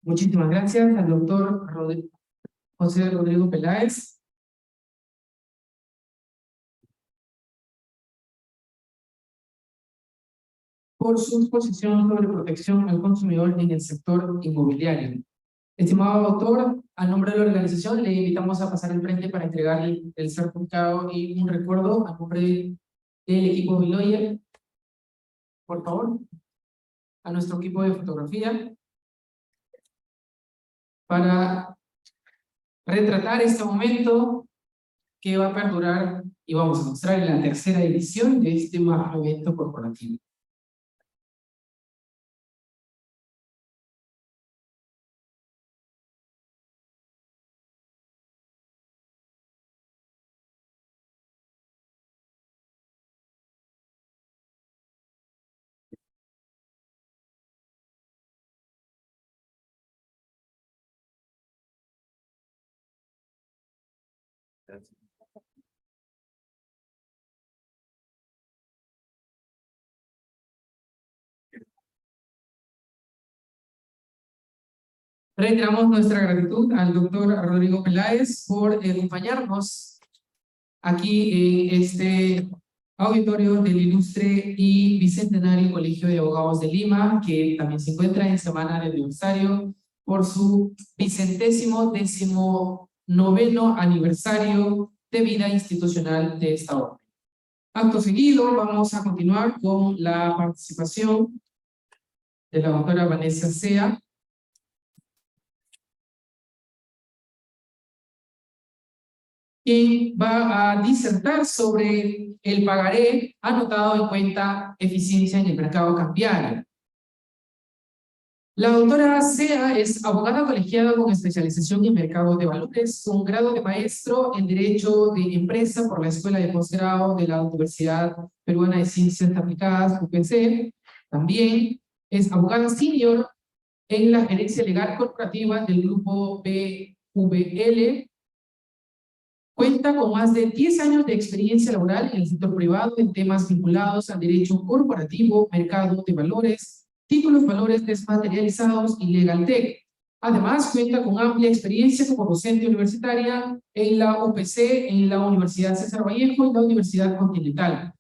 Muchísimas gracias al doctor José Rodrigo Peláez por su exposición sobre protección al consumidor en el sector inmobiliario. Estimado doctor, a nombre de la organización le invitamos a pasar al frente para entregarle el certificado y un recuerdo a nombre del equipo Biloyer. Por favor, a nuestro equipo de fotografía para retratar este momento que va a perdurar y vamos a mostrar en la tercera edición de este magno evento corporativo. Reiteramos nuestra gratitud al doctor Rodrigo Peláez por acompañarnos aquí en este auditorio del ilustre y bicentenario Colegio de Abogados de Lima, que también se encuentra en semana de aniversario por su 119º aniversario de vida institucional de esta orden. Acto seguido, vamos a continuar con la participación de la doctora Vanessa Sea, que va a disertar sobre el pagaré anotado en cuenta eficiencia en el mercado cambiario. La doctora Sea es abogada colegiada con especialización en mercado de valores, con grado de maestro en Derecho de Empresa por la Escuela de Posgrado de la Universidad Peruana de Ciencias Aplicadas, UPC. También es abogada senior en la gerencia legal corporativa del grupo BVL. Cuenta con más de 10 años de experiencia laboral en el sector privado en temas vinculados al derecho corporativo, mercado de valores, títulos valores desmaterializados y legal tech. Además, cuenta con amplia experiencia como docente universitaria en la UPC, en la Universidad César Vallejo y la Universidad Continental.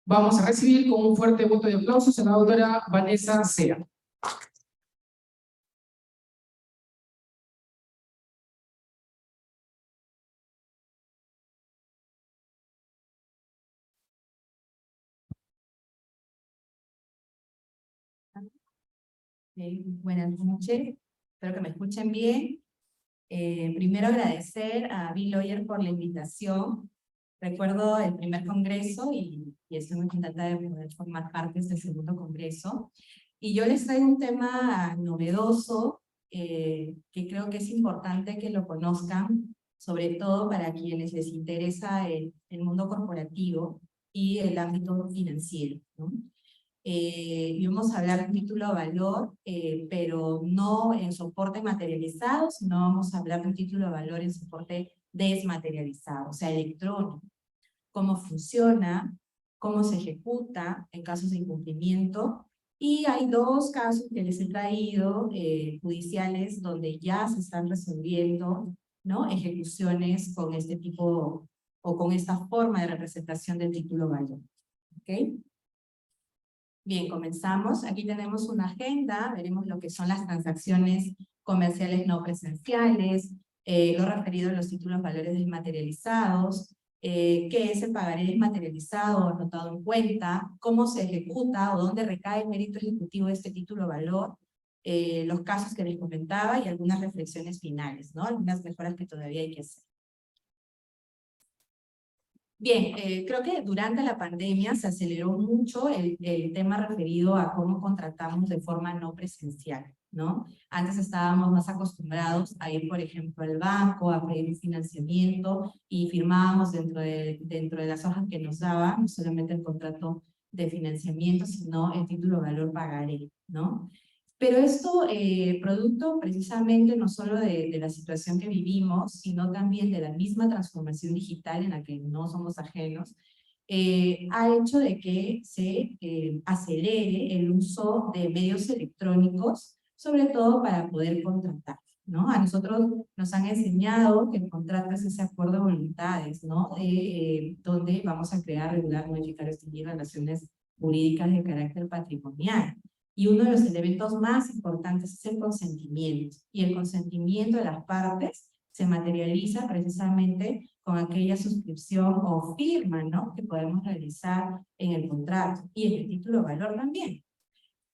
Vamos a recibir con un fuerte voto de aplausos a la doctora Vanessa Sea. Buenas noches, espero que me escuchen bien. Primero agradecer a Biloyer por la invitación. Recuerdo el primer congreso y estoy muy contenta de poder formar parte de este segundo congreso. Y yo les traigo un tema novedoso que creo que es importante que lo conozcan, sobre todo para quienes les interesa el mundo corporativo y el ámbito financiero, ¿no? Y vamos a hablar de título de valor, pero no en soporte materializado, sino vamos a hablar de un título de valor en soporte desmaterializado, o sea, electrónico. Cómo funciona, cómo se ejecuta en casos de incumplimiento. Y hay dos casos que les he traído, judiciales, donde ya se están resolviendo, ¿no?, ejecuciones con este tipo o con esta forma de representación del título de valor. ¿Ok? Bien, comenzamos. Aquí tenemos una agenda, veremos lo que son las transacciones comerciales no presenciales, lo referido a los títulos valores desmaterializados, qué es el pagaré desmaterializado o anotado en cuenta, cómo se ejecuta o dónde recae el mérito ejecutivo de este título valor, los casos que les comentaba y algunas reflexiones finales, ¿no? Algunas mejoras que todavía hay que hacer. Bien, creo que durante la pandemia se aceleró mucho el tema referido a cómo contratamos de forma no presencial, ¿no? Antes estábamos más acostumbrados a ir, por ejemplo, al banco, a pedir financiamiento y firmábamos dentro de las hojas que nos daban, no solamente el contrato de financiamiento, sino el título de valor pagaré, ¿no? Pero esto, producto precisamente no solo de la situación que vivimos, sino también de la misma transformación digital en la que no somos ajenos, ha hecho de que se acelere el uso de medios electrónicos sobre todo para poder contratar, ¿no? A nosotros nos han enseñado que el contrato es ese acuerdo de voluntades, ¿no? Donde vamos a crear, regular, modificar, extinguir relaciones jurídicas de carácter patrimonial. Y uno de los elementos más importantes es el consentimiento. Y el consentimiento de las partes se materializa precisamente con aquella suscripción o firma, ¿no?, que podemos realizar en el contrato y en el título de valor también.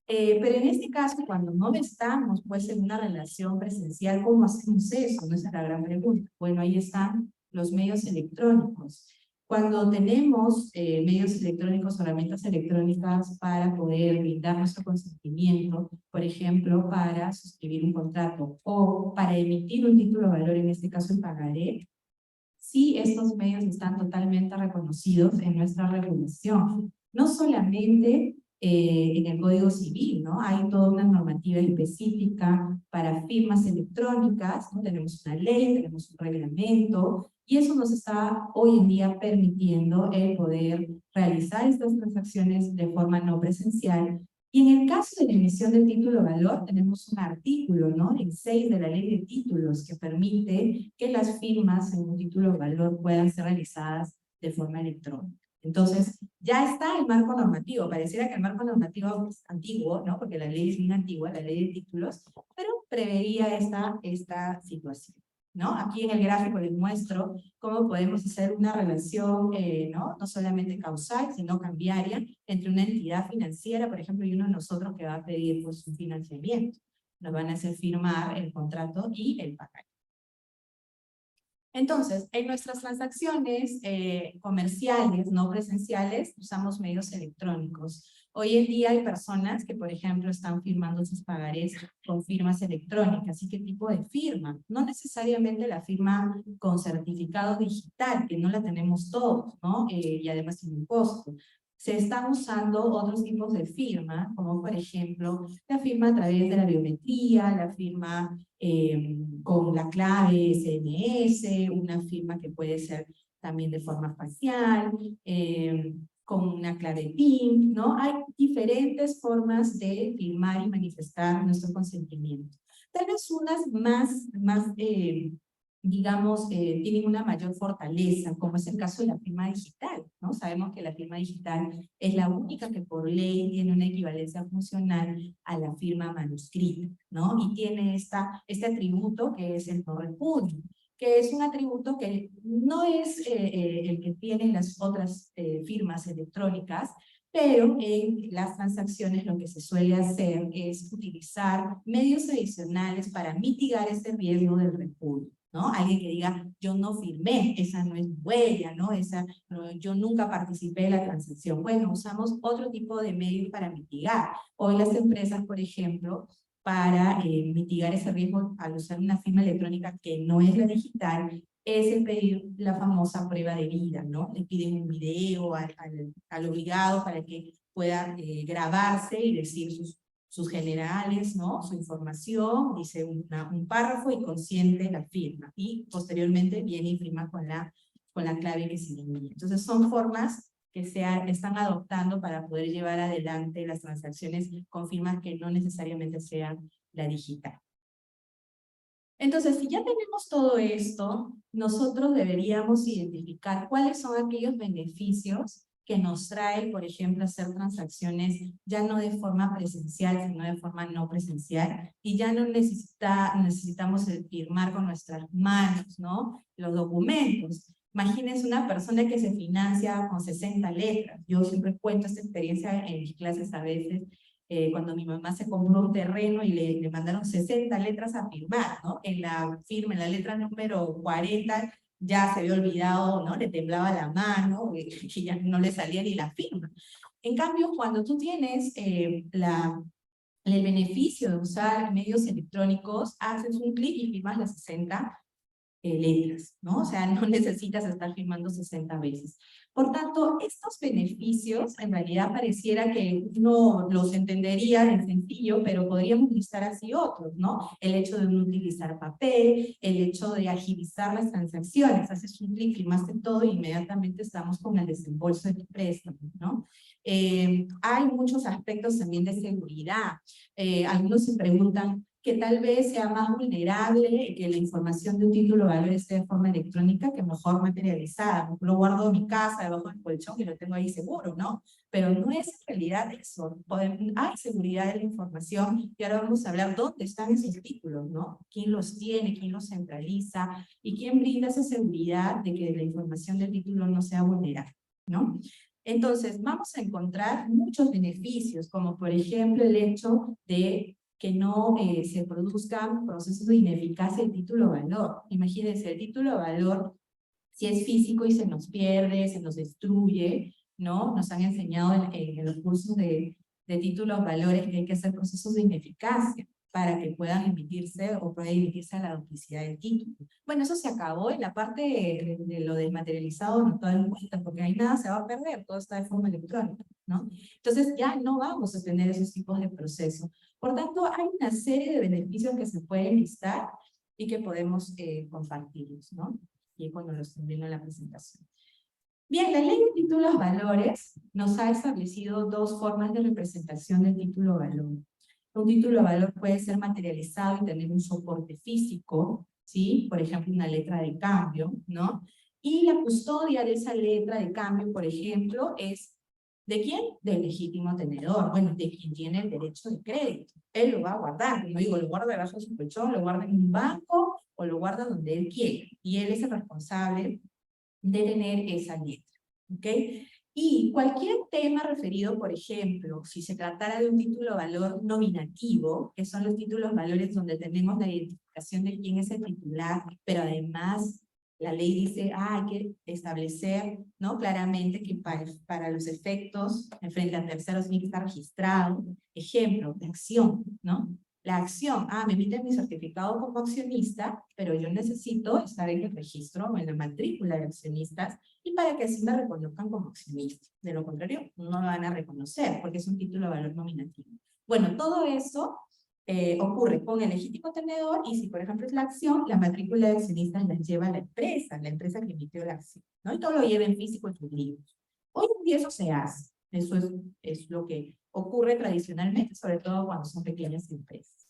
Pero en este caso, cuando no estamos pues en una relación presencial, ¿cómo hacemos eso? No, esa es la gran pregunta. Bueno, ahí están los medios electrónicos. Cuando tenemos medios electrónicos o herramientas electrónicas para poder brindar nuestro consentimiento, por ejemplo, para suscribir un contrato o para emitir un título de valor, en este caso el pagaré, sí, estos medios están totalmente reconocidos en nuestra regulación. No solamente en el Código Civil, ¿no? Hay toda una normativa específica para firmas electrónicas, ¿no? Tenemos una ley, tenemos un reglamento, y eso nos está hoy en día permitiendo el poder realizar estas transacciones de forma no presencial. Y en el caso de la emisión del título de valor, tenemos un artículo, ¿no?, el 6 de la Ley de Títulos, que permite que las firmas en un título de valor puedan ser realizadas de forma electrónica. Entonces, ya está el marco normativo. Pareciera que el marco normativo es antiguo, ¿no?, porque la ley es bien antigua, la Ley de Títulos, pero preveía esta situación, ¿no? Aquí en el gráfico les muestro cómo podemos hacer una relación, no solamente causal, sino cambiaria, entre una entidad financiera, por ejemplo, y uno de nosotros que va a pedir pues, un financiamiento. Nos van a hacer firmar el contrato y el pagaré. Entonces, en nuestras transacciones comerciales, no presenciales, usamos medios electrónicos. Hoy en día hay personas que, por ejemplo, están firmando sus pagarés con firmas electrónicas. ¿Y qué tipo de firma? No necesariamente la firma con certificado digital, que no la tenemos todos, ¿no? Y además tiene un costo. Se están usando otros tipos de firma, como por ejemplo la firma a través de la biometría, la firma con la clave SMS, una firma que puede ser también de forma facial, con una clave PIN, ¿no? Hay diferentes formas de firmar y manifestar nuestro consentimiento. Tal vez unas más digamos, tienen una mayor fortaleza, como es el caso de la firma digital, ¿no? Sabemos que la firma digital es la única que por ley tiene una equivalencia funcional a la firma manuscrita, ¿no? Y tiene este atributo que es el no repudio, que es un atributo que no es el que tienen las otras firmas electrónicas, pero en las transacciones lo que se suele hacer es utilizar medios adicionales para mitigar ese riesgo del repudio, ¿no? Alguien que diga, yo no firmé, esa no es huella, ¿no? Yo nunca participé de la transacción. Bueno, usamos otro tipo de medios para mitigar. Hoy las empresas, por ejemplo, para mitigar ese riesgo al usar una firma electrónica que no es la digital, es el pedir la famosa prueba de vida, ¿no? Le piden un video al obligado para que pueda grabarse y decir sus generales, ¿no? Su información, dice un párrafo y consiente la firma. Y posteriormente viene y firma con la clave que se le envía. Entonces son formas que están adoptando para poder llevar adelante las transacciones con firmas que no necesariamente sean la digital. Entonces, si ya tenemos todo esto, nosotros deberíamos identificar cuáles son aquellos beneficios que nos trae, por ejemplo, hacer transacciones ya no de forma presencial, sino de forma no presencial, y ya no necesitamos firmar con nuestras manos, ¿no?, los documentos. Imagínense una persona que se financia con 60 letras. Yo siempre cuento esta experiencia en mis clases a veces, cuando mi mamá se compró un terreno y le mandaron 60 letras a firmar, ¿no? En la firma, en la letra número 40, ya se había olvidado, ¿no? Le temblaba la mano y ya no le salía ni la firma. En cambio, cuando tú tienes el beneficio de usar medios electrónicos, haces un clic y firmas las 60 letras, ¿no? O sea, no necesitas estar firmando 60 veces. Por tanto, estos beneficios, en realidad pareciera que uno los entendería en sencillo, pero podríamos listar así otros, ¿no? El hecho de no utilizar papel, el hecho de agilizar las transacciones, haces un clic, firmaste todo e inmediatamente estamos con el desembolso de tu préstamo, ¿no? Hay muchos aspectos también de seguridad. Algunos se preguntan que tal vez sea más vulnerable que la información de un título de valor esté de forma electrónica que mejor materializada. Lo guardo en mi casa, debajo del colchón y lo tengo ahí seguro, ¿no? Pero no es en realidad eso. Hay seguridad de la información y ahora vamos a hablar dónde están esos títulos, ¿no? ¿Quién los tiene? ¿Quién los centraliza? ¿Y quién brinda esa seguridad de que la información del título no sea vulnerable, ¿no? Entonces, vamos a encontrar muchos beneficios, como por ejemplo el hecho de que no se produzcan procesos de ineficacia del título de valor. Imagínense, el título de valor, si es físico y se nos pierde, se nos destruye, ¿no? Nos han enseñado en los cursos de títulos valores que hay que hacer procesos de ineficacia para que puedan emitirse o pueda emitirse a la duplicidad del título. Bueno, eso se acabó en la parte de lo desmaterializado, no todo en cuenta, porque ahí nada se va a perder, todo está de forma electrónica, ¿no? Entonces ya no vamos a tener esos tipos de procesos. Por tanto, hay una serie de beneficios que se pueden listar y que podemos compartirlos, ¿no? Y cuando los termino en la presentación. Bien, la ley de títulos valores nos ha establecido dos formas de representación del título valor. Un título valor puede ser materializado y tener un soporte físico, ¿sí? Por ejemplo, una letra de cambio, ¿no? Y la custodia de esa letra de cambio, por ejemplo, es ¿de quién? Del legítimo tenedor, bueno, de quien tiene el derecho de crédito. Él lo va a guardar, como digo, lo guarda debajo de su colchón, lo guarda en un banco o lo guarda donde él quiera. Y él es el responsable de tener esa letra, ¿ok? Y cualquier tema referido, por ejemplo, si se tratara de un título valor nominativo, que son los títulos valores donde tenemos la identificación de quién es el titular, pero además la ley dice, hay que establecer, ¿no? Claramente que para los efectos frente a terceros tiene que estar registrado. Ejemplo, de acción, ¿no? La acción, me emiten mi certificado como accionista, pero yo necesito estar en el registro o en la matrícula de accionistas y para que así me reconozcan como accionista. De lo contrario, no me van a reconocer porque es un título de valor nominativo. Bueno, todo eso ocurre con el legítimo tenedor y si por ejemplo es la acción, la matrícula de accionistas la lleva la empresa que emitió la acción, ¿no? Y todo lo lleva en físico en sus libros. Hoy en día eso se hace, eso es lo que ocurre tradicionalmente, sobre todo cuando son pequeñas empresas.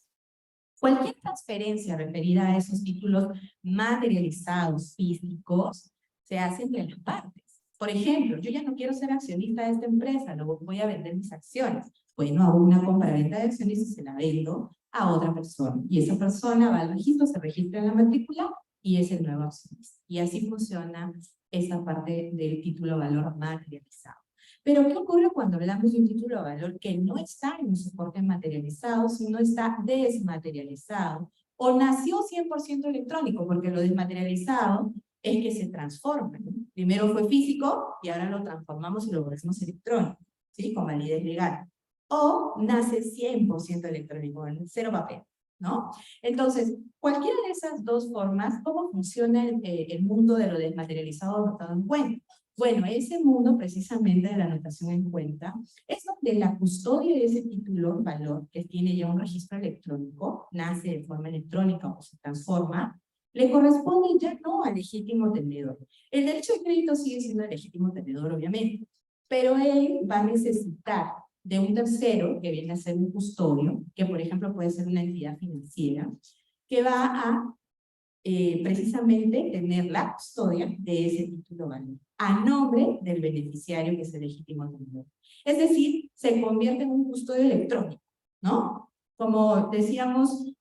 Cualquier transferencia referida a esos títulos materializados físicos se hace entre las partes. Por ejemplo, yo ya no quiero ser accionista de esta empresa, luego voy a vender mis acciones. Bueno, hago una compra-venta de acciones y se la vendo a otra persona. Y esa persona va al registro, se registra en la matrícula y es el nuevo accionista. Y así funciona esta parte del título valor materializado. Pero ¿qué ocurre cuando hablamos de un título de valor que no está en un soporte materializado, sino está desmaterializado? O nació 100% electrónico, porque lo desmaterializado es que se transforma, ¿no? Primero fue físico y ahora lo transformamos y lo volvemos electrónico, ¿sí? Con validez legal. O nace 100% electrónico, en cero papel, ¿no? Entonces, cualquiera de esas dos formas, ¿cómo funciona el mundo de lo desmaterializado anotado en cuenta? Bueno, ese mundo precisamente de la anotación en cuenta es donde la custodia de ese título valor, que tiene ya un registro electrónico, nace de forma electrónica o se transforma, le corresponde ya no al legítimo tenedor. El derecho de crédito sigue siendo el legítimo tenedor, obviamente, pero él va a necesitar de un tercero, que viene a ser un custodio, que por ejemplo puede ser una entidad financiera, que va a precisamente tener la custodia de ese título valor a nombre del beneficiario que es el legítimo tenedor. Es decir, se convierte en un custodio electrónico, ¿no? Como decíamos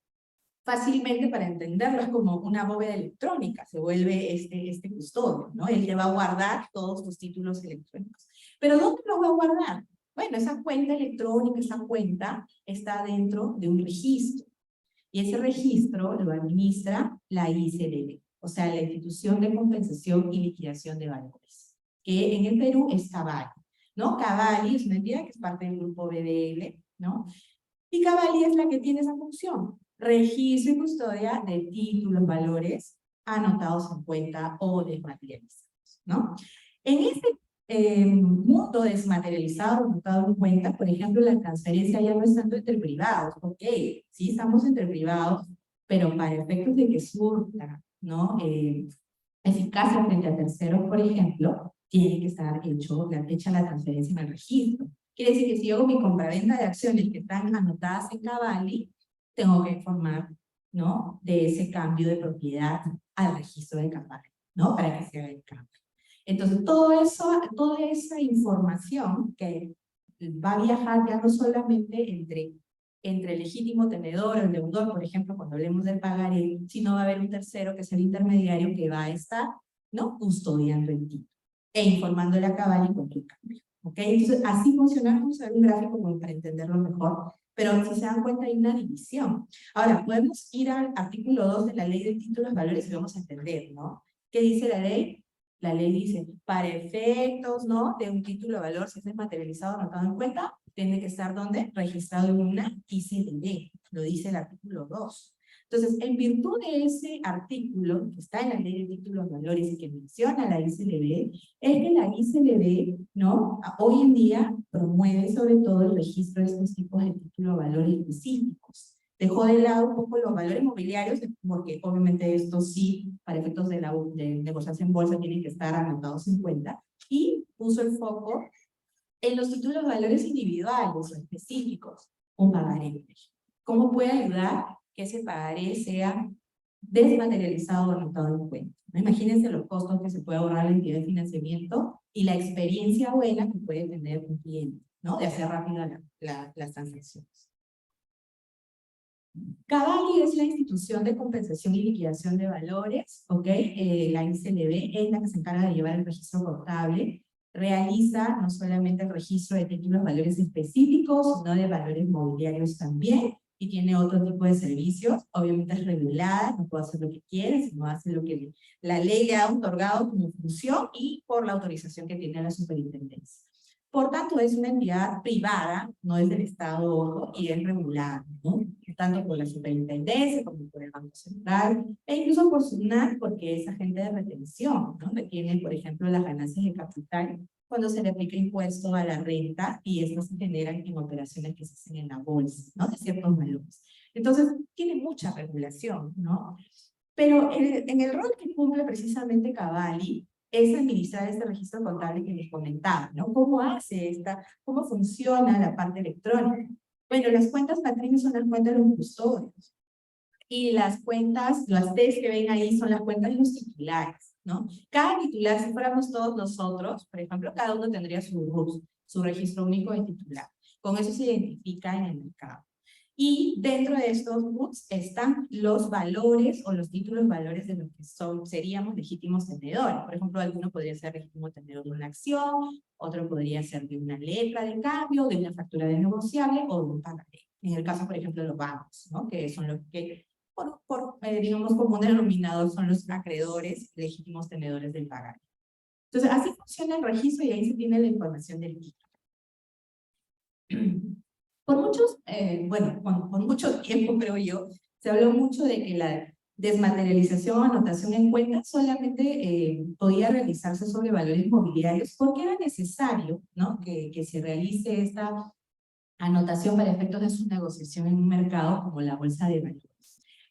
fácilmente para entenderlo, es como una bóveda electrónica, se vuelve este custodio, ¿no? Él te va a guardar todos tus títulos electrónicos. ¿Pero dónde los va a guardar? Bueno, esa cuenta electrónica, esa cuenta está dentro de un registro. Y ese registro lo administra la ICLB, o sea, la Institución de Compensación y Liquidación de Valores, que en el Perú es Cavali, ¿no? Cavali es una entidad que es parte del grupo BDL, ¿no? Y Cavali es la que tiene esa función, registro y custodia de títulos, valores anotados en cuenta o desmaterializados, ¿no? En este mundo desmaterializado, anotado en cuenta, por ejemplo, la transferencia ya no es tanto entre privados, ok, sí estamos entre privados, pero para efectos de que surta, ¿no? Eficacia frente a terceros, por ejemplo, tiene que estar hecha la transferencia en el registro. Quiere decir que si yo hago mi compraventa de acciones que están anotadas en Cavalli, tengo que informar, ¿no?, de ese cambio de propiedad al registro de Cavalli, ¿no?, para que se haga el cambio. Entonces, toda esa información que va a viajar ya no solamente entre el legítimo tenedor, el deudor, por ejemplo, cuando hablemos del pagaré, sino va a haber un tercero que es el intermediario que va a estar, ¿no?, custodiando el título e informándole a Cavalli cualquier cambio. ¿Ok? Entonces, así funciona. Vamos a ver un gráfico como para entenderlo mejor, pero si se dan cuenta hay una división. Ahora, podemos ir al artículo 2 de la Ley de Títulos Valores y vamos a entender, ¿no? ¿Qué dice la ley? La ley dice, para efectos, ¿no?, de un título de valor, si es desmaterializado, anotado en cuenta, tiene que estar, ¿dónde? Registrado en una ICLB, lo dice el artículo 2. Entonces, en virtud de ese artículo, que está en la Ley de Títulos Valores y que menciona la ICLB, es que la ICLB, ¿no?, hoy en día promueve sobre todo el registro de estos tipos de títulos valores específicos. Dejó de lado un poco los valores mobiliarios, porque obviamente estos sí, para efectos de negociación en bolsa, tienen que estar anotados en cuenta, y puso el foco en los títulos valores individuales o específicos, un pagaré. ¿Cómo puede ayudar que ese pagaré sea desmaterializado o anotado en cuenta? Imagínense los costos que se puede ahorrar la entidad de financiamiento y la experiencia buena que puede tener un cliente, ¿no?, de hacer rápido las transacciones. Cavalli es la institución de compensación y liquidación de valores, ¿ok? La ICLB es la que se encarga de llevar el registro contable, realiza no solamente el registro de títulos valores específicos, sino de valores mobiliarios también, y tiene otro tipo de servicios. Obviamente es regulada, no puede hacer lo que quiere, sino hace lo que la ley le ha otorgado como función y por la autorización que tiene la superintendencia. Por tanto, es una entidad privada, no es del Estado, y es regulada, ¿no?, tanto por la superintendencia como por el Banco Central, e incluso por SUNAT, porque es agente de retención, ¿no?, retiene, por ejemplo, las ganancias de capital cuando se le aplica impuesto a la renta, y estas se generan en operaciones que se hacen en la bolsa, ¿no?, de ciertos valores. Entonces, tiene mucha regulación, ¿no? Pero en el rol que cumple precisamente Cavalli, es administrar este registro contable que les comentaba, ¿no? ¿Cómo funciona la parte electrónica? Bueno, las cuentas matrices son las cuentas de los custodios. Y las cuentas, las T's que ven ahí son las cuentas de los titulares, ¿no? Cada titular, si fuéramos todos nosotros, por ejemplo, cada uno tendría su RUT, su registro único de titular. Con eso se identifica en el mercado. Y dentro de estos RUTs están los valores o los títulos valores de los que seríamos legítimos tenedores. Por ejemplo, alguno podría ser legítimo tenedor de una acción, otro podría ser de una letra de cambio, de una factura desnegociable o de un pagaré. En el caso, por ejemplo, de los bancos, ¿no?, que son los que, digamos, como un denominador, son los acreedores legítimos tenedores del pagaré. Entonces, así funciona el registro y ahí se tiene la información del título. Por mucho tiempo, creo yo, se habló mucho de que la desmaterialización o anotación en cuenta solamente podía realizarse sobre valores mobiliarios porque era necesario, ¿no?, que se realice esta anotación para efectos de su negociación en un mercado como la bolsa de valores.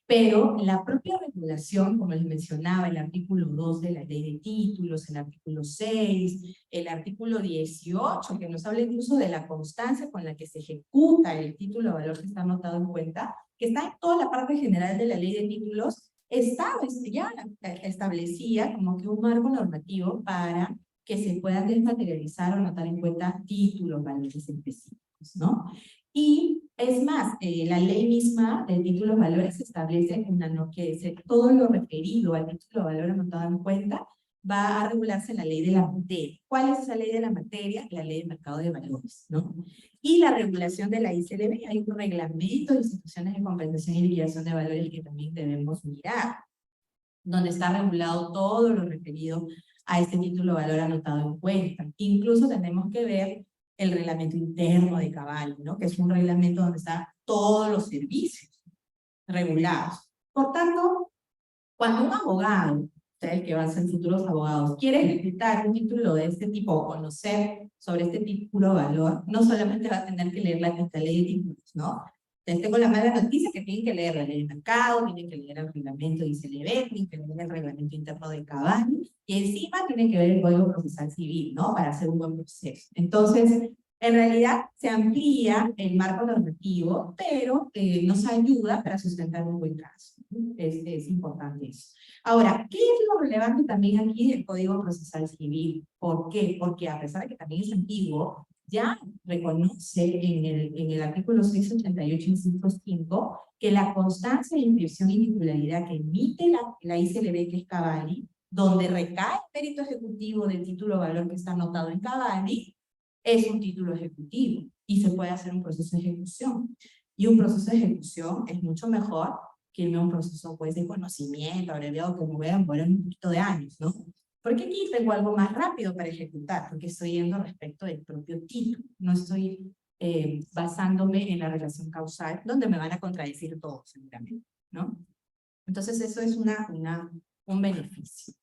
Pero la propia regulación, como les mencionaba, el artículo 2 de la ley de títulos, el artículo 6, el artículo 18, que nos habla incluso de la constancia con la que se ejecuta el título de valor que está anotado en cuenta, que está en toda la parte general de la ley de títulos, ya establecía como que un marco normativo para que se puedan desmaterializar o anotar en cuenta títulos, valores específicos, ¿no? Y es más, la ley misma de títulos valores establece que todo lo referido al título de valor anotado en cuenta va a regularse en la ley de la materia. ¿Cuál es esa ley de la materia? La ley del mercado de valores, ¿no? Y la regulación de la ICLB, hay un reglamento de instituciones de compensación y liquidación de valores que también debemos mirar, donde está regulado todo lo referido a este título de valor anotado en cuenta. Incluso tenemos que ver el reglamento interno de Cavalli, ¿no?, que es un reglamento donde están todos los servicios regulados. Por tanto, Cuando un abogado, ustedes que van a ser futuros abogados, quiere ejecutar un título de este tipo o conocer sobre este título de valor, no solamente va a tener que leer la ley de títulos, ¿no? Entonces tengo la mala noticia que tienen que leer la ley de mercado, tienen que leer el reglamento de ICLB, tienen que leer el reglamento interno de Cavalli, y encima tienen que ver el Código Procesal Civil, ¿no? Para hacer un buen proceso. Entonces, en realidad se amplía el marco normativo, pero nos ayuda para sustentar un buen caso. Es importante eso. Ahora, ¿qué es lo relevante también aquí del Código Procesal Civil? ¿Por qué? Porque a pesar de que también es antiguo, ya reconoce en el artículo 688, inciso 5, que la constancia de inscripción y titularidad que emite la ICLB, que es Cavalli, donde recae el mérito ejecutivo del título de valor que está anotado en Cavalli, es un título ejecutivo y se puede hacer un proceso de ejecución. Y un proceso de ejecución es mucho mejor que un proceso pues, de conocimiento, abreviado, que me voy a demorar un poquito de años, ¿no? Porque aquí tengo algo más rápido para ejecutar, porque estoy yendo respecto del propio título, no estoy basándome en la relación causal, donde me van a contradecir todos seguramente, ¿no? Entonces eso es un beneficio.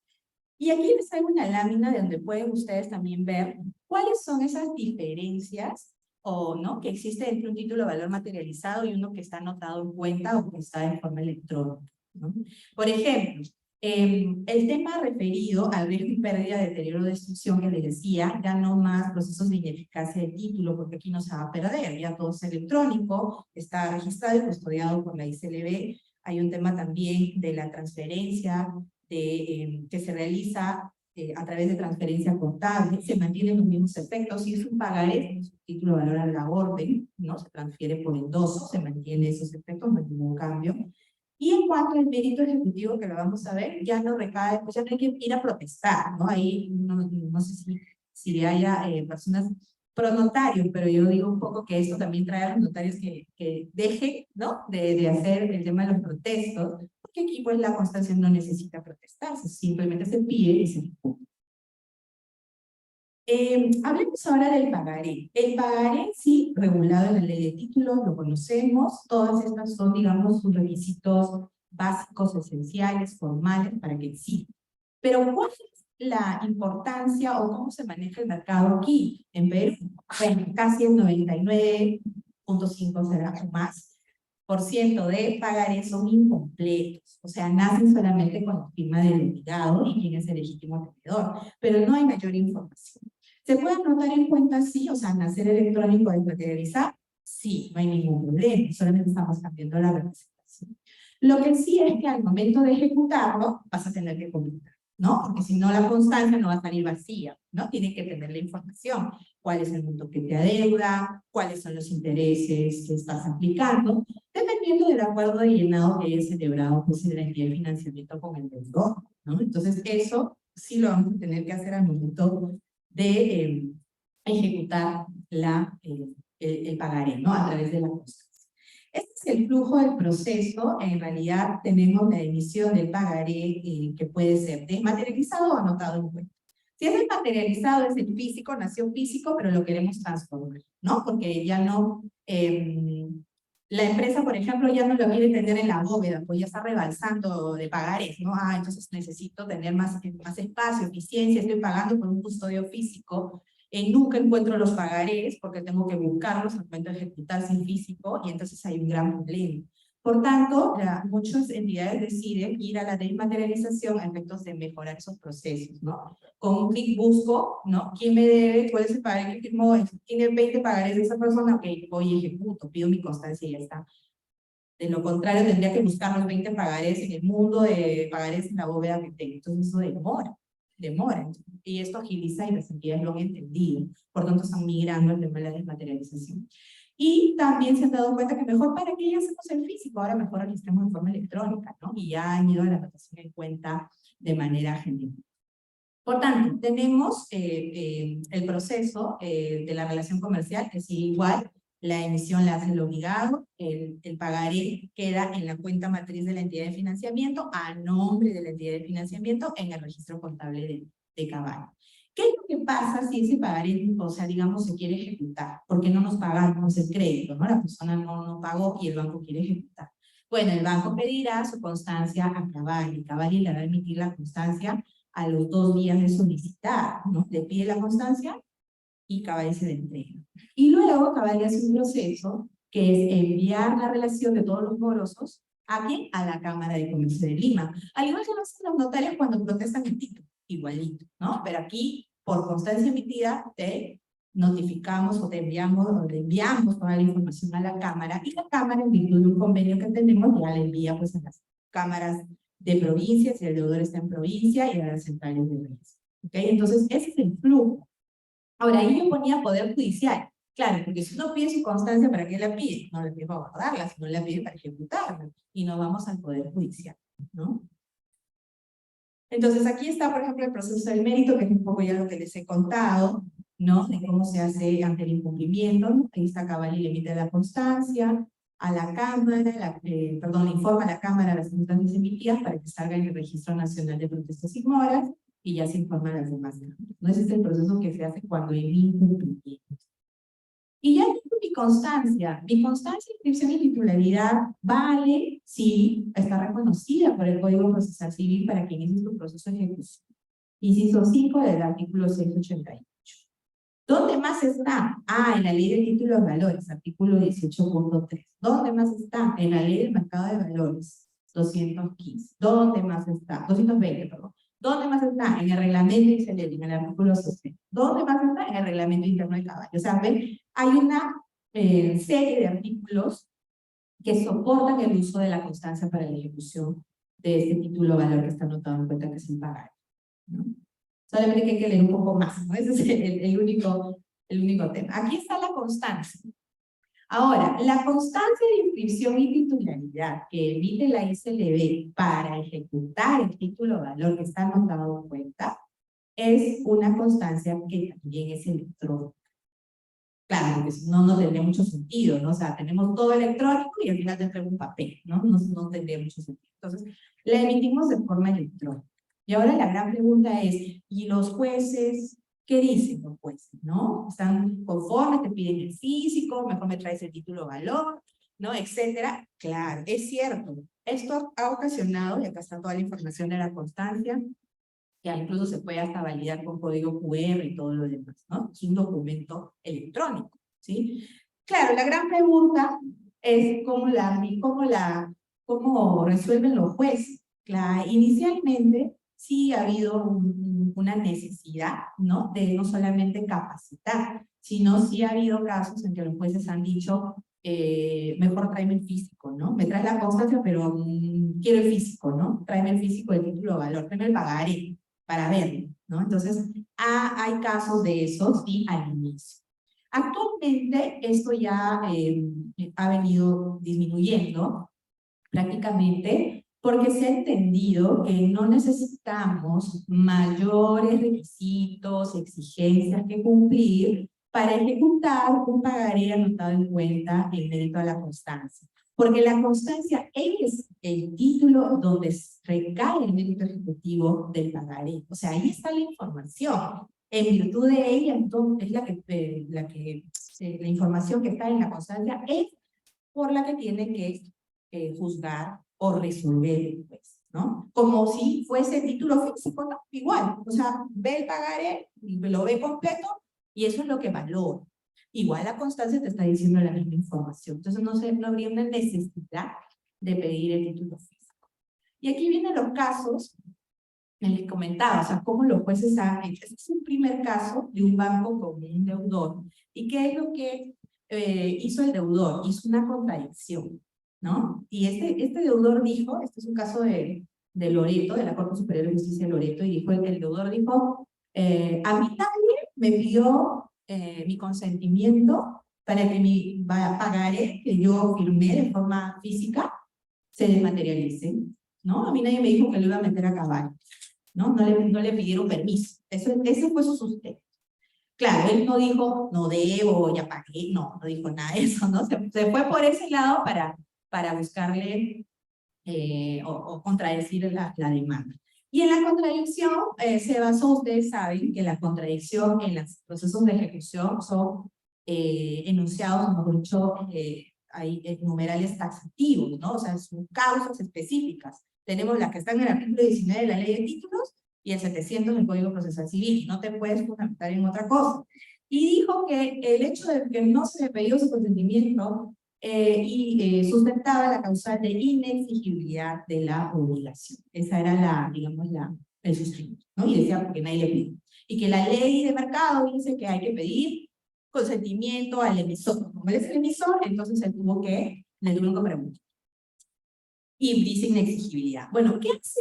Y aquí les traigo una lámina de donde pueden ustedes también ver cuáles son esas diferencias ¿no? que existe entre un título de valor materializado y uno que está anotado en cuenta o que está en forma electrónica, ¿no? Por ejemplo, el tema referido al riesgo y pérdida, deterioro o destrucción que les decía, ya no más procesos de ineficacia de título, porque aquí no se va a perder, ya todo es electrónico, está registrado y custodiado por la ICLB. Hay un tema también de la transferencia que se realiza a través de transferencia contable, se mantienen los mismos efectos. Si es un pagaré, es un título de valor a la orden, ¿no? Se transfiere por endoso, se mantiene esos efectos, no hay ningún cambio. Y en cuanto al mérito ejecutivo, que lo vamos a ver, ya no recae, pues ya no hay que ir a protestar, ¿no? Ahí no sé si haya personas pro notarios, pero yo digo un poco que esto también trae a los notarios que dejen, ¿no? de hacer el tema de los protestos, porque aquí pues la constancia no necesita protestarse, simplemente se pide y se ejecuta. Hablemos ahora del pagaré. El pagaré, sí, regulado en la ley de títulos, lo conocemos. Todas estas son, digamos, sus requisitos básicos, esenciales, formales, para que exista. Pero, ¿cuál es la importancia o cómo se maneja el mercado aquí en Perú? Bueno, casi el 99.5 será o más por ciento de pagarés son incompletos, o sea, nacen solamente con la firma del obligado y quién es el legítimo tenedor, pero no hay mayor información. ¿Se puede anotar en cuenta? Sí, o sea, nacer electrónico, desmaterializar, sí, no hay ningún problema, solamente estamos cambiando la representación. Lo que sí es que al momento de ejecutarlo, vas a tener que completar, ¿no? Porque si no, la constancia no va a salir vacía, ¿no? Tiene que tener la información. ¿Cuál es el monto que te adeuda? ¿Cuáles son los intereses que estás aplicando? Dependiendo del acuerdo de llenado que hayas celebrado, pues, en la entidad de financiamiento con el deudor, ¿no? Entonces, eso sí lo vamos a tener que hacer al momento de ejecutar el pagaré, ¿no? A través de la constancia. Este es el flujo del proceso. En realidad tenemos la emisión del pagaré que puede ser desmaterializado o anotado en cuenta. Si es desmaterializado, es el físico, nació físico, pero lo queremos transformar, ¿no? Porque ya no, la empresa, por ejemplo, ya no lo quiere tener en la bóveda, pues ya está rebalsando de pagarés, ¿no? Ah, entonces necesito tener más espacio, eficiencia, estoy pagando por un custodio físico, nunca encuentro los pagarés porque tengo que buscarlos al momento de ejecutarse en físico y entonces hay un gran problema. Por tanto, muchas entidades deciden ir a la desmaterialización a efectos de mejorar esos procesos, ¿no? Con un clic busco, ¿no? ¿Quién me debe? ¿Cuál es el pagaré que firmó? ¿Tiene 20 pagarés de esa persona? Ok, voy y ejecuto, pido mi constancia y ya está. De lo contrario, tendría que buscar los 20 pagarés en el mundo de pagarés en la bóveda que tengo. Entonces eso demora. Y esto agiliza y las entidades lo han entendido. Por tanto, están migrando al tema de la desmaterialización. Y también se han dado cuenta que mejor para que ya hacemos el físico, ahora mejor registremos de forma electrónica, ¿no? Y ya han ido a la anotación en cuenta de manera general. Por tanto, tenemos el proceso de la relación comercial, que sigue igual. La emisión la hace el obligado, el pagaré queda en la cuenta matriz de la entidad de financiamiento a nombre de la entidad de financiamiento en el registro contable de Cavalli. ¿Qué es lo que pasa si ese pagaré, o sea, digamos, se quiere ejecutar? Porque no nos pagamos el crédito, ¿no? La persona no pagó y el banco quiere ejecutar. Bueno, el banco pedirá su constancia a Cavalli. Cavalli le va a emitir la constancia a los 2 días de solicitar, ¿no? Le pide la constancia y Cavalli se la entrega. Y luego Cavalli hace un proceso que es enviar la relación de todos los morosos ¿a quién? A la Cámara de Comercio de Lima. Al igual que lo hacen los notarios cuando protestan el título, igualito, ¿no? Pero aquí, por constancia emitida, te notificamos o te enviamos toda la información a la Cámara, y la Cámara, en virtud de un convenio que tenemos, ya le envía pues a las cámaras de provincia, si el deudor está en provincia, y a las centrales de registro. ¿Okay? Entonces, ese es el flujo. Ahora, ahí yo ponía Poder Judicial. Claro, porque si uno pide su constancia, ¿para qué la pide? No la pide para guardarla, sino la pide para ejecutarla. Y no vamos al Poder Judicial, ¿no? Entonces, aquí está, por ejemplo, el proceso del mérito, que es un poco ya lo que les he contado, ¿no? De cómo se hace ante el incumplimiento, ¿no? Ahí está Cavalli, le emite la constancia a la Cámara, le informa a la Cámara las constancias emitidas para que salga en el Registro Nacional de Protestas y Moras, y ya se informa a las demás cámaras. ¿No? Ese es el proceso que se hace cuando hay incumplimiento. Y ya tengo mi constancia de inscripción y titularidad vale si está reconocida por el Código Procesal Civil para que inicie su proceso de ejecución. Inciso 5 del artículo 688. ¿Dónde más está? Ah, en la Ley de Títulos de Valores, artículo 18.3. ¿Dónde más está? En la Ley del Mercado de Valores, 215. ¿Dónde más está? 220, perdón. ¿Dónde más está? En el reglamento ICLED, en el artículo 60. ¿Dónde más está? En el reglamento interno de Caballo. O sea, ven, hay una serie de artículos que soportan el uso de la constancia para la ejecución de este título de valor que está anotado en cuenta que es impagable, ¿no? Solamente que hay que leer un poco más, ¿no? Ese es el único tema. Aquí está la constancia. Ahora, la constancia de inscripción y titularidad que emite la ICLB para ejecutar el título de valor que está anotado en cuenta es una constancia que también es electrónica. Claro, porque si no, no tendría mucho sentido, ¿no? O sea, tenemos todo electrónico y al final te entrego un papel, ¿no? No tendría mucho sentido. Entonces, la emitimos de forma electrónica. Y ahora la gran pregunta es, ¿y los jueces? ¿Qué dicen los jueces, no? ¿Están conformes? ¿Te piden el físico? ¿Mejor me traes el título de valor? ¿No? Etcétera. Claro, es cierto. Esto ha ocasionado, y acá está toda la información de la constancia, que incluso se puede hasta validar con código QR y todo lo demás, ¿no? Es un documento electrónico, ¿sí? Claro, la gran pregunta es cómo resuelven los jueces. Inicialmente sí ha habido una necesidad, ¿no? De no solamente capacitar, sino sí ha habido casos en que los jueces han dicho, mejor tráeme el físico, ¿no? Me traes la constancia, pero quiero el físico, ¿no? Tráeme el físico del título de valor, tráeme el pagaré para verlo, ¿no? Entonces, hay casos de eso, sí, al inicio. Actualmente, esto ya ha venido disminuyendo prácticamente porque se ha entendido que no necesitamos mayores requisitos, exigencias que cumplir para ejecutar un pagaré anotado en cuenta en mérito a la constancia. Porque la constancia es el título donde recae el mérito ejecutivo del pagaré. O sea, ahí está la información. En virtud de ella, entonces, la información que está en la constancia es por la que tiene que juzgar o resolver el juez, ¿no? Como si fuese título físico, ¿no? Igual, o sea, ve el pagaré, lo ve completo, y eso es lo que valora. Igual la constancia te está diciendo la misma información, entonces no habría una necesidad de pedir el título físico. Y aquí vienen los casos, les comentaba, o sea, cómo los jueces han hecho. Este es un primer caso de un banco con un deudor. ¿Y qué es lo que hizo el deudor? Hizo una contradicción, ¿no? Y este deudor dijo, este es un caso de Loreto, de la Corte Superior de Justicia de Loreto, y dijo, el deudor dijo, a mí nadie me pidió mi consentimiento para que mi pagaré que yo firmé de forma física se desmaterialice, ¿no? A mí nadie me dijo que lo iba a meter a caballo, ¿no? No le pidieron permiso. Ese fue su sustento. Claro, él no dijo, no debo, ya pagué, no dijo nada de eso, ¿no? Se fue por ese lado para buscarle o contradecir la demanda. Y en la contradicción se basó, ustedes saben que la contradicción en los procesos de ejecución son enunciados, mejor dicho, hay numerales taxativos, ¿no? O sea, son causas específicas. Tenemos las que están en el artículo 19 de la Ley de Títulos y el 700 del Código Procesal Civil. No te puedes fundamentar en otra cosa. Y dijo que el hecho de que no se le pidió su consentimiento sustentaba la causal de inexigibilidad de la obligación. Esa era digamos, el sustento, ¿no? Y decía porque nadie le pide. Y que la ley de mercado dice que hay que pedir consentimiento al emisor. Como él es el emisor, entonces le tuvieron que preguntar. Y dice inexigibilidad. Bueno, ¿qué hace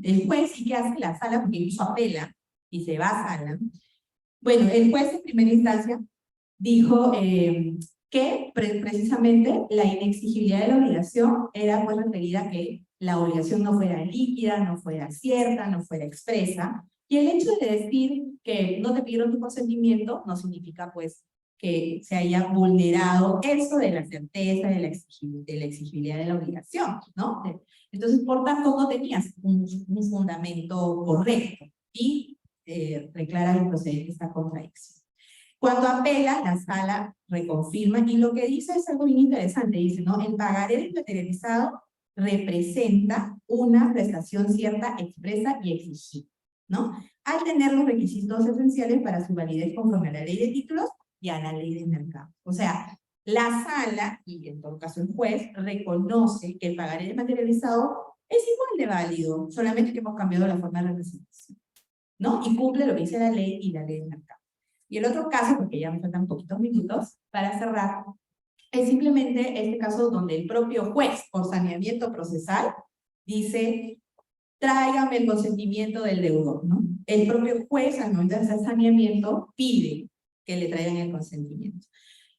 el juez y qué hace la sala? Porque incluso apela y se va a sala. Bueno, el juez en primera instancia dijo que precisamente la inexigibilidad de la obligación era pues referida a que la obligación no fuera líquida, no fuera cierta, no fuera expresa. Y el hecho de decir que no te pidieron tu consentimiento no significa pues que se haya vulnerado eso de la certeza, de la exigibilidad de la obligación, ¿no? Entonces, por tanto, no tenías un fundamento correcto y declara el procedente esta contradicción. Cuando apela, la sala reconfirma y lo que dice es algo bien interesante. Dice, ¿no? El pagaré desmaterializado representa una prestación cierta, expresa y exigible, ¿no? Al tener los requisitos esenciales para su validez conforme a la ley de títulos y a la ley de mercado. O sea, la sala, y en todo caso el juez, reconoce que el pagaré desmaterializado es igual de válido, solamente que hemos cambiado la forma de representación, ¿no? Y cumple lo que dice la ley y la ley de mercado. Y el otro caso, porque ya me faltan poquitos minutos para cerrar, es simplemente este caso donde el propio juez, por saneamiento procesal, dice, tráigame el consentimiento del deudor, ¿no? El propio juez, al momento de hacer saneamiento, pide que le traigan el consentimiento.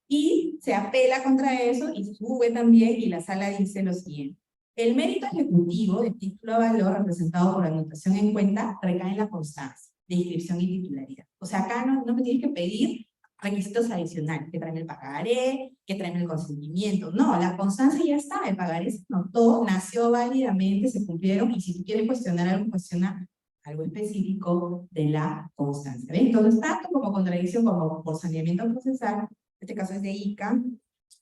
Y se apela contra eso y sube también, y la sala dice lo siguiente. El mérito ejecutivo del título de valor representado por anotación en cuenta recae en la constancia de inscripción y titularidad. O sea, acá no me tienes que pedir requisitos adicionales, que traen el pagaré, que traen el consentimiento. No, la constancia ya está, el pagaré se notó, nació válidamente, se cumplieron, y si tú quieres cuestionar algo, cuestiona algo específico de la constancia. ¿Ven? Entonces, tanto como contradicción como por saneamiento procesal, este caso es de ICA,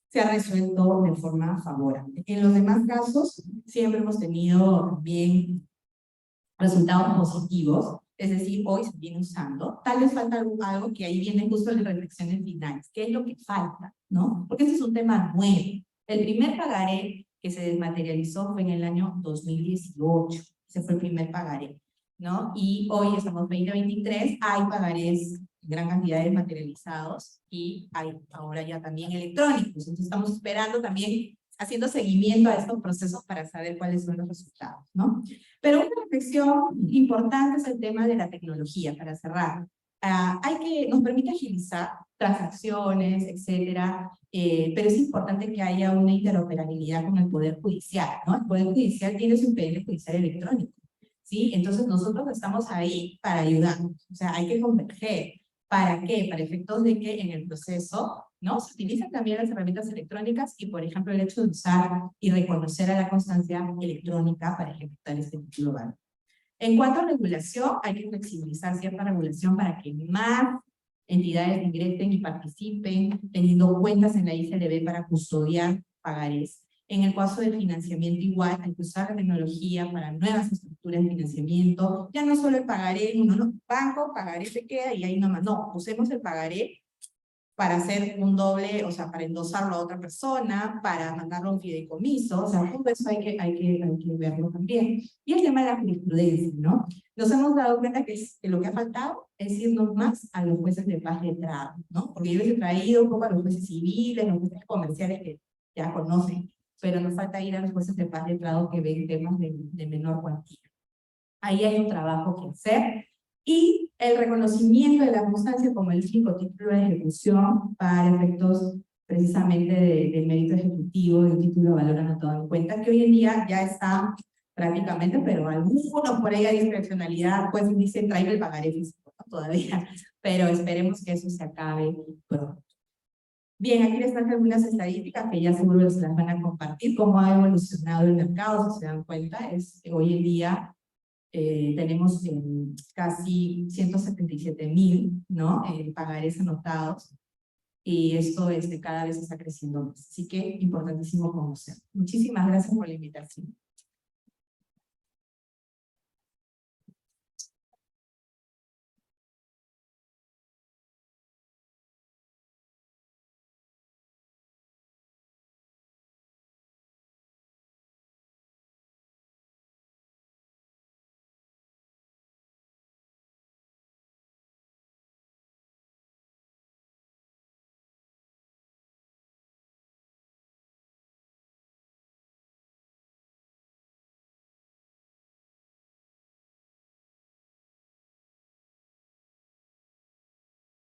se ha resuelto de forma favorable. En los demás casos, siempre hemos tenido también resultados positivos, es decir, hoy se viene usando. Tal vez falta algo que ahí viene justo en las reflexiones finales. ¿Qué es lo que falta? ¿No? Porque este es un tema nuevo. El primer pagaré que se desmaterializó fue en el año 2018. Ese fue el primer pagaré, ¿no? Y hoy estamos 2023, hay pagarés en gran cantidad desmaterializados y hay ahora ya también electrónicos. Entonces estamos esperando también, haciendo seguimiento a estos procesos para saber cuáles son los resultados, ¿no? Pero una reflexión importante es el tema de la tecnología, para cerrar. Nos permite agilizar transacciones, etcétera, pero es importante que haya una interoperabilidad con el Poder Judicial, ¿no? El Poder Judicial tiene su expediente judicial electrónico, ¿sí? Entonces nosotros estamos ahí para ayudarnos, o sea, hay que converger. ¿Para qué? Para efectos de que en el proceso, ¿no? Se utilizan también las herramientas electrónicas y, por ejemplo, el hecho de usar y reconocer a la constancia electrónica para ejecutar este título de valor. En cuanto a regulación, hay que flexibilizar cierta regulación para que más entidades ingresen y participen, teniendo cuentas en la ICLB para custodiar pagarés. En el caso del financiamiento igual, hay que usar la tecnología para nuevas estructuras de financiamiento, ya no solo el pagaré, banco, pagaré se queda y ahí nomás, no, usemos el pagaré para hacer un doble, o sea, para endosarlo a otra persona, para mandarlo a un fideicomiso, o sea, todo eso hay que verlo también. Y el tema de la jurisprudencia, ¿no? Nos hemos dado cuenta que lo que ha faltado es irnos más a los jueces de paz letrados, ¿no? Porque yo les he traído un poco a los jueces civiles, los jueces comerciales que ya conocen, pero nos falta ir a los jueces de paz letrados que ven temas de menor cuantía. Ahí hay un trabajo que hacer. Y el reconocimiento de la constancia como el único título de ejecución para efectos precisamente del mérito ejecutivo de un título de valor anotado en cuenta, que hoy en día ya está prácticamente, pero algunos por ahí hay discrecionalidad, pues dicen traigo el pagaré físico, ¿no? Todavía, pero esperemos que eso se acabe pronto. Bien, aquí les traje algunas estadísticas que ya seguro se las van a compartir, cómo ha evolucionado el mercado, si se dan cuenta, es que hoy en día tenemos casi 177.000, ¿no? Pagarés anotados. y esto cada vez está creciendo más. Así que importantísimo conocer. Muchísimas gracias por la invitación.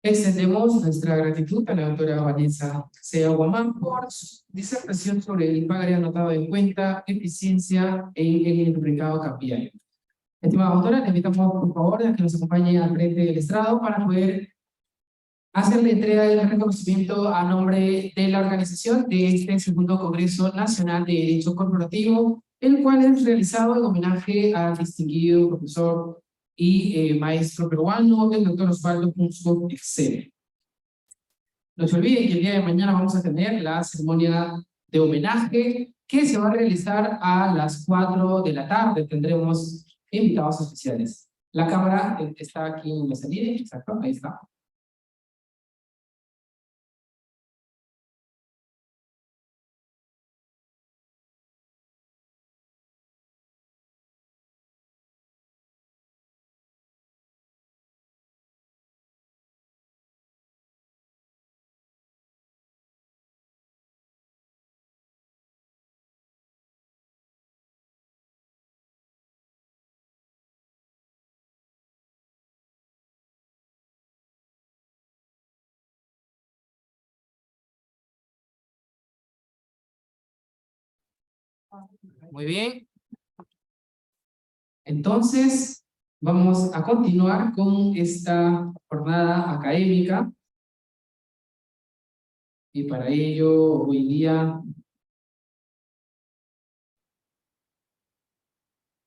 Extendemos nuestra gratitud a la doctora Vanessa C. Aguamán por su disertación sobre el pagaría anotado en cuenta, eficiencia en el mercado cambiario. Estimada doctora, le invitamos por favor a que nos acompañe al frente del estrado para poder hacerle entrega del reconocimiento a nombre de la organización de este segundo Congreso Nacional de Derecho Corporativo, el cual es realizado en homenaje al distinguido profesor y maestro peruano, el doctor Osvaldo Punzo Excel. No se olviden que el día de mañana vamos a tener la ceremonia de homenaje que se va a realizar a las 4 de la tarde. Tendremos invitados especiales. La cámara está aquí en la salida, exacto, ahí está. Muy bien. Entonces, vamos a continuar con esta jornada académica. Y para ello, hoy día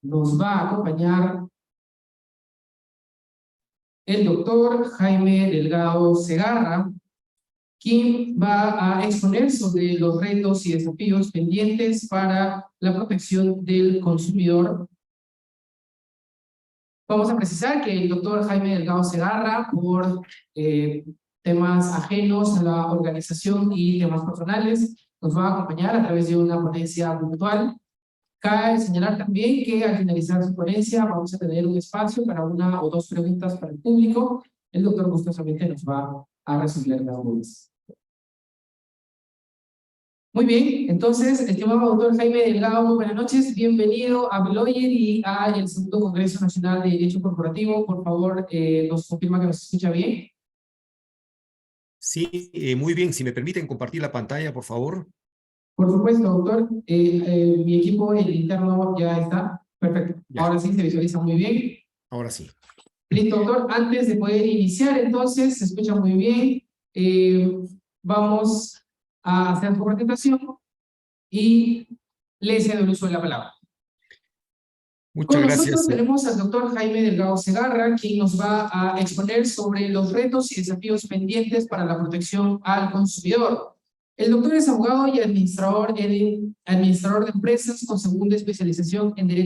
nos va a acompañar el doctor Jaime Delgado Segarra, quien va a exponer sobre los retos y desafíos pendientes para la protección del consumidor. Vamos a precisar que el doctor Jaime Delgado Segarra, por temas ajenos a la organización y temas personales, nos va a acompañar a través de una ponencia virtual. Cabe señalar también que al finalizar su ponencia vamos a tener un espacio para una o dos preguntas para el público. El doctor gustosamente nos va a resolver las dudas. Muy bien, entonces, estimado doctor Jaime Delgado, muy buenas noches, bienvenido a Beloyer y al segundo Congreso Nacional de Derecho Corporativo. Por favor, nos confirma que nos escucha bien. Sí, muy bien, si me permiten compartir la pantalla, por favor. Por supuesto, doctor, mi equipo, el interno, ya está. Perfecto, Ya. Ahora sí se visualiza muy bien. Ahora sí. Listo, doctor, antes de poder iniciar, entonces, se escucha muy bien. Vamos a hacer su presentación y le cedo el uso de la palabra. Muchas Con gracias. nosotros tenemos al doctor Jaime Delgado Segarra, quien nos va a exponer sobre los retos y desafíos pendientes para la protección al consumidor. El doctor es abogado y administrador de empresas con segunda especialización en Derecho